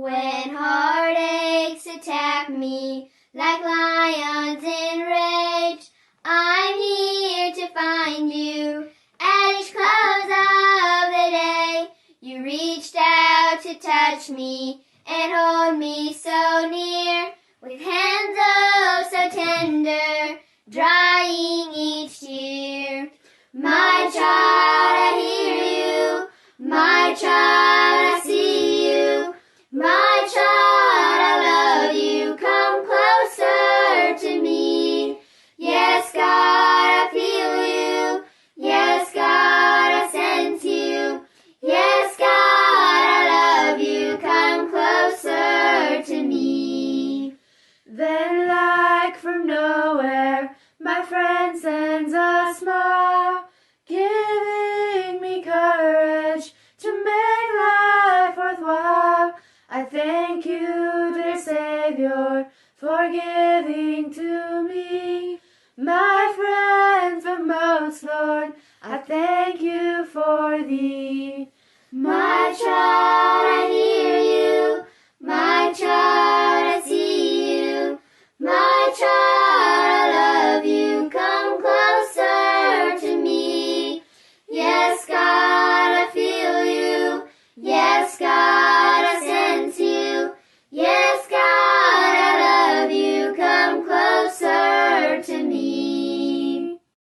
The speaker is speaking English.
When heartaches attack me like lions in rage, I'm here to find you at each close of the day. You reached out to touch me and hold me so near, with hands oh so tender, drying each tear. My child, I hear you. My child, I see you. My child, I love you. Come closer to me. Yes, God, I feel you. Yes, God, I sense you. Yes, God, I love you. Come closer to me. Then, like from nowhere, my friend sends a smile, giving me courage to make life worthwhile. I thank you, dear Savior, for giving to me my friends, but most, Lord, I thank you for thee. My child, I hear you. My child,